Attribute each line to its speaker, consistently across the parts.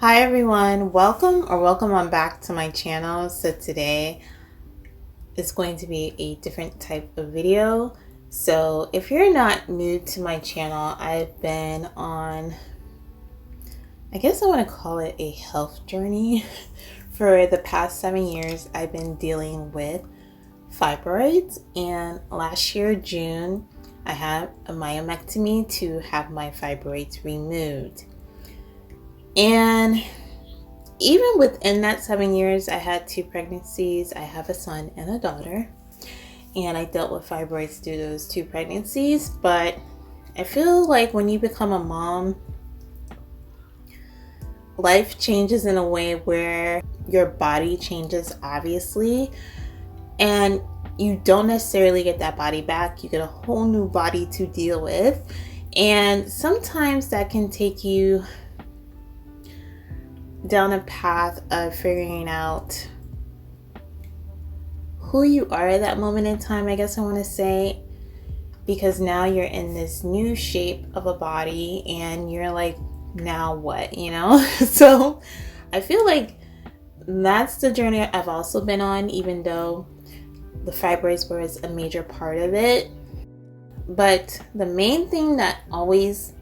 Speaker 1: Hi everyone, welcome on back to my channel. So today is going to be a different type of video. So if you're not new to my channel, I've been on, I guess I want to call it a health journey. For the past 7 years, I've been dealing with fibroids, and last year, June, I had a myomectomy to have my fibroids removed. And even within that 7 years, I had 2 pregnancies. I have a son and a daughter, and I dealt with fibroids through those 2 pregnancies. But I feel like when you become a mom, life changes in a way where your body changes, obviously, and you don't necessarily get that body back. You get a whole new body to deal with, and sometimes that can take you down a path of figuring out who you are at that moment in time, I guess I want to say, because now you're in this new shape of a body and you're like, now what, So I feel like that's the journey I've also been on, even though the fibroids was a major part of it. But the main thing that always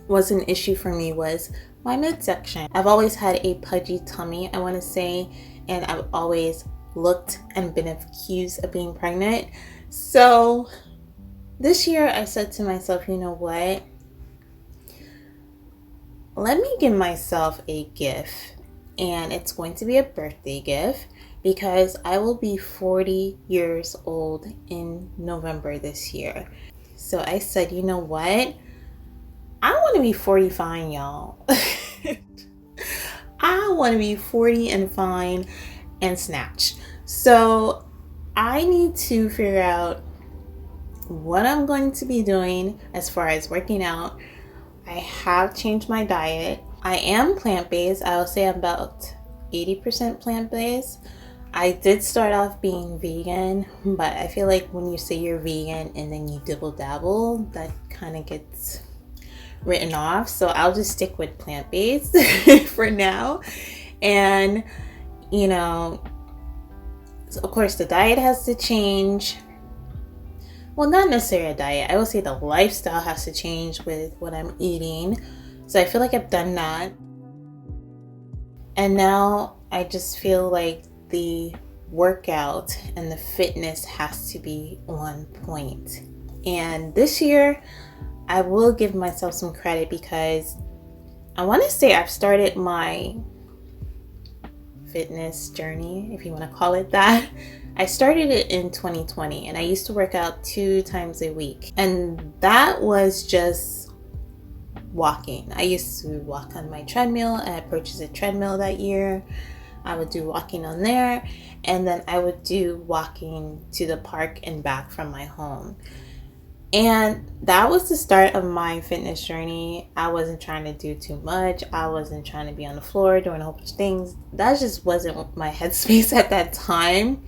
Speaker 1: was an issue for me was my midsection. I've always had a pudgy tummy, I want to say, and I've always looked and been accused of being pregnant. So this year I said to myself, you know what? Let me give myself a gift, and it's going to be a birthday gift because I will be 40 years old in November this year. So I said, you know what? I want to be 40 fine, y'all. I want to be 40 and fine and snatched. So I need to figure out what I'm going to be doing as far as working out. I have changed my diet. I am plant-based. I will say I'm about 80% plant-based. I did start off being vegan, but I feel like when you say you're vegan and then you dibble dabble, that kind of gets written off. So I'll just stick with plant-based for now. And of course the diet has to change. Well, not necessarily a diet. I would say the lifestyle has to change with what I'm eating. So I feel like I've done that. And now I just feel like the workout and the fitness has to be on point. And this year, I will give myself some credit because I want to say I've started my fitness journey, if you want to call it that. I started it in 2020, and I used to work out 2 times a week, and that was just walking. I used to walk on my treadmill, and I purchased a treadmill that year. I would do walking on there, and then I would do walking to the park and back from my home. And that was the start of my fitness journey. I wasn't trying to do too much. I wasn't trying to be on the floor doing a whole bunch of things. That just wasn't my headspace at that time.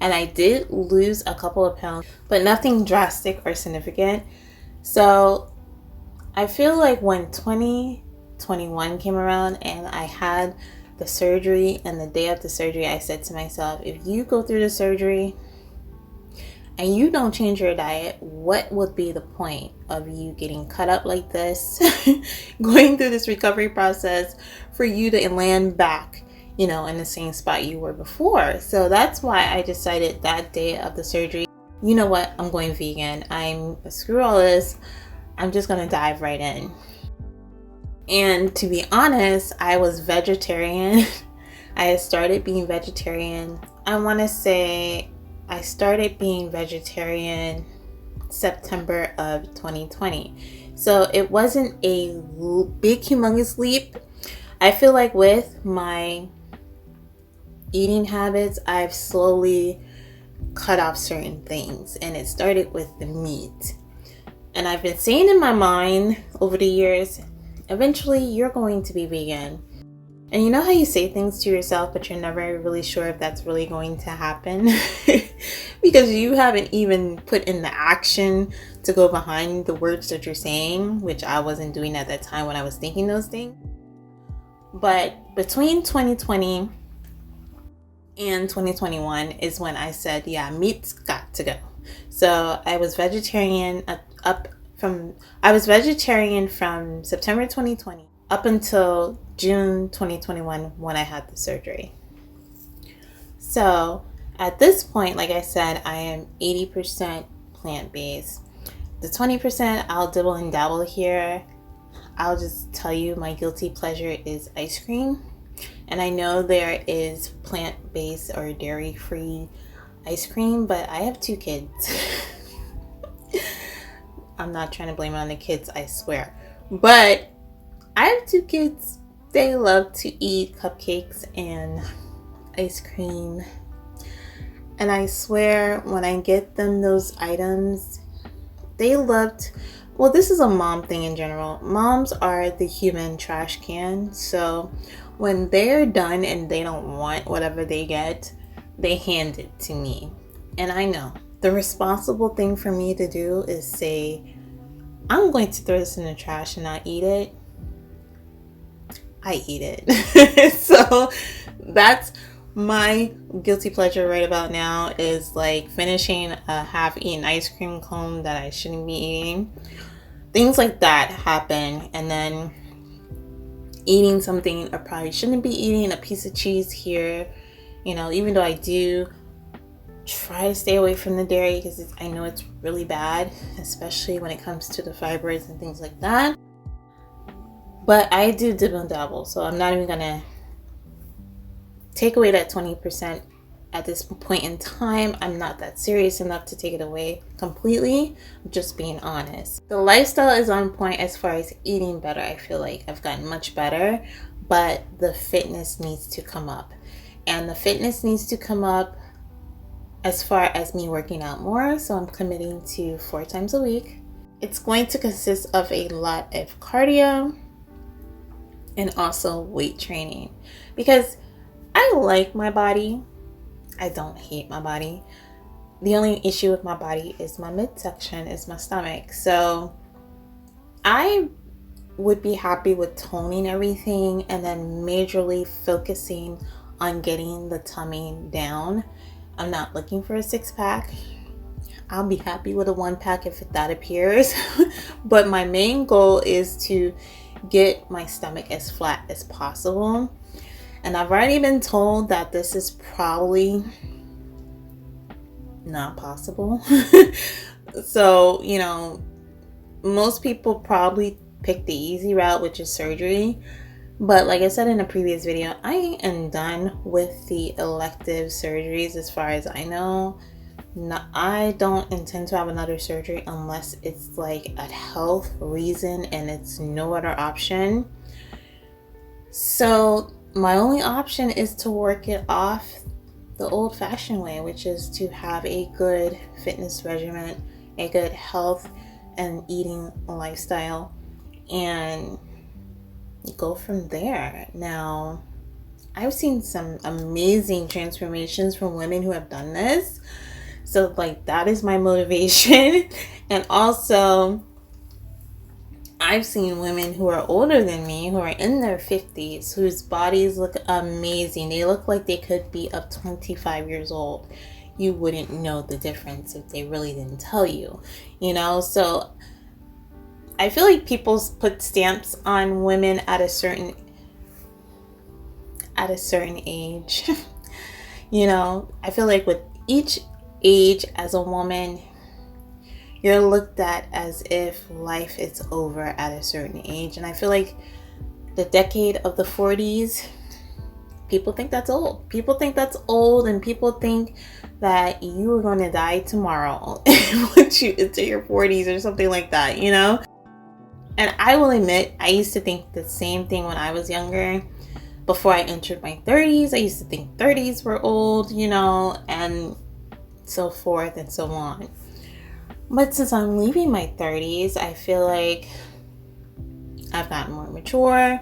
Speaker 1: And I did lose a couple of pounds, but nothing drastic or significant. So I feel like when 2021 came around and I had the surgery, and the day of the surgery, I said to myself, if you go through the surgery and you don't change your diet, what would be the point of you getting cut up like this, going through this recovery process for you to land back, in the same spot you were before? So that's why I decided that day of the surgery, you know what, I'm going vegan. Screw all this. I'm just going to dive right in. And to be honest, I was vegetarian. I had started being vegetarian. I want to say I started being vegetarian September of 2020. So it wasn't a big, humongous leap. I feel like with my eating habits, I've slowly cut off certain things. And it started with the meat. And I've been saying in my mind over the years, eventually you're going to be vegan. And you know how you say things to yourself, but you're never really sure if that's really going to happen because you haven't even put in the action to go behind the words that you're saying, which I wasn't doing at that time when I was thinking those things. But between 2020 and 2021 is when I said, yeah, meat's got to go. So I was vegetarian I was vegetarian from September 2020 up until June 2021 when I had the surgery. So at this point, like I said, I am 80% plant-based. The 20% I'll dibble and dabble here. I'll just tell you my guilty pleasure is ice cream. And I know there is plant-based or dairy-free ice cream, but I have 2 kids. I'm not trying to blame it on the kids, I swear. But I have 2 kids. They love to eat cupcakes and ice cream. And I swear when I get them those items, they loved. Well, this is a mom thing in general. Moms are the human trash can. So when they're done and they don't want whatever they get, they hand it to me. And I know the responsible thing for me to do is say, I'm going to throw this in the trash and not eat it. I eat it. So that's my guilty pleasure right about now, is like finishing a half-eaten ice cream cone that I shouldn't be eating. Things like that happen. And then eating something I probably shouldn't be eating, a piece of cheese here. You know, even though I do try to stay away from the dairy because I know it's really bad, especially when it comes to the fibers and things like that. But I do dibble and dabble, so I'm not even gonna take away that 20% at this point in time. I'm not that serious enough to take it away completely. I'm just being honest. The lifestyle is on point as far as eating better. I feel like I've gotten much better, but the fitness needs to come up. And the fitness needs to come up as far as me working out more. So I'm committing to 4 times a week. It's going to consist of a lot of cardio and also weight training, because I like my body. I don't hate my body. The only issue with my body is my midsection, is my stomach. So I would be happy with toning everything and then majorly focusing on getting the tummy down. I'm not looking for a 6-pack. I'll be happy with a 1-pack if that appears. But my main goal is to get my stomach as flat as possible. And I've already been told that this is probably not possible. So, you know, most people probably pick the easy route, which is surgery. But like I said in a previous video, I am done with the elective surgeries as far as I know. No, I don't intend to have another surgery unless it's like a health reason and it's no other option. So my only option is to work it off the old-fashioned way, which is to have a good fitness regimen, a good health and eating lifestyle, and go from there. Now, I've seen some amazing transformations from women who have done this. So like that is my motivation. And also I've seen women who are older than me, who are in their 50s, whose bodies look amazing. They look like they could be up 25 years old. You wouldn't know the difference if they really didn't tell you, you know? So I feel like people put stamps on women at a certain age. You know, I feel like with each age as a woman, you're looked at as if life is over at a certain age. And I feel like the decade of the 40s, people think that's old. People think that's old, and people think that you are going to die tomorrow once you enter your 40s or something like that, you know? And I will admit, I used to think the same thing when I was younger. Before I entered my 30s, I used to think 30s were old, you know, and so forth and so on. But since I'm leaving my 30s, I feel like I've gotten more mature.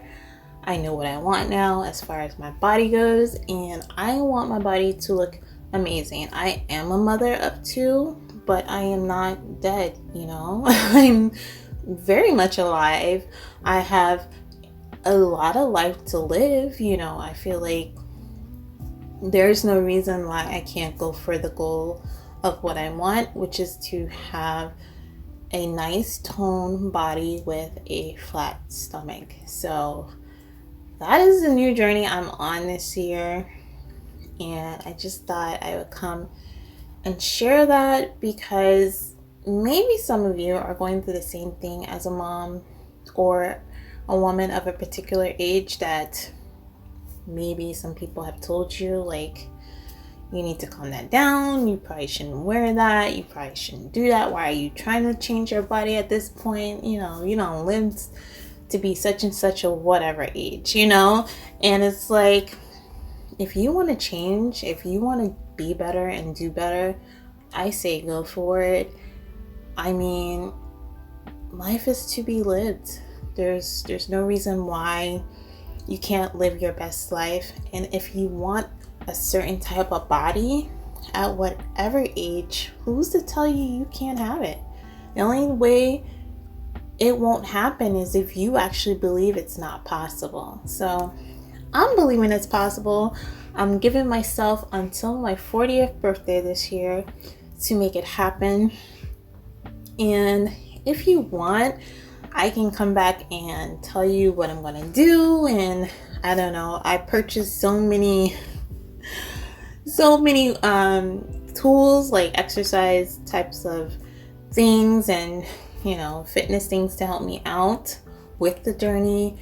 Speaker 1: I know what I want now as far as my body goes, and I want my body to look amazing. I am a mother of 2, but I am not dead, you know. I'm very much alive. I have a lot of life to live. You know, I feel like there's no reason why I can't go for the goal of what I want, which is to have a nice toned body with a flat stomach. So that is the new journey I'm on this year, and I just thought I would come and share that because maybe some of you are going through the same thing as a mom or a woman of a particular age, that maybe some people have told you, like, you need to calm that down, you probably shouldn't wear that, you probably shouldn't do that, why are you trying to change your body at this point, you don't live to be such and such a whatever age, and it's like, if you want to change, if you want to be better and do better, I say go for it. I mean, life is to be lived. There's no reason why you can't live your best life. And if you want a certain type of body at whatever age, who's to tell you you can't have it? The only way it won't happen is if you actually believe it's not possible. So I'm believing it's possible. I'm giving myself until my 40th birthday this year to make it happen. And if you want, I can come back and tell you what I'm going to do. And I don't know, I purchased so many tools, like exercise types of things and fitness things to help me out with the journey.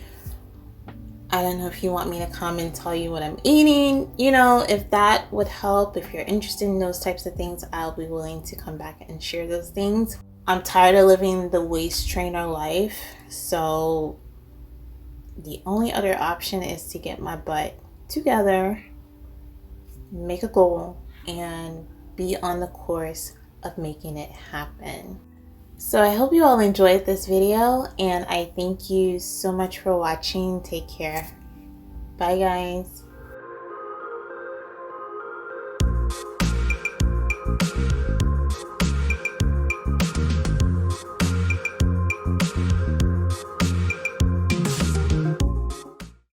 Speaker 1: I don't know if you want me to come and tell you what I'm eating, if that would help. If you're interested in those types of things, I'll be willing to come back and share those things. I'm tired of living the waist trainer life, so the only other option is to get my butt together, make a goal, and be on the course of making it happen. So I hope you all enjoyed this video, and I thank you so much for watching. Take care. Bye, guys.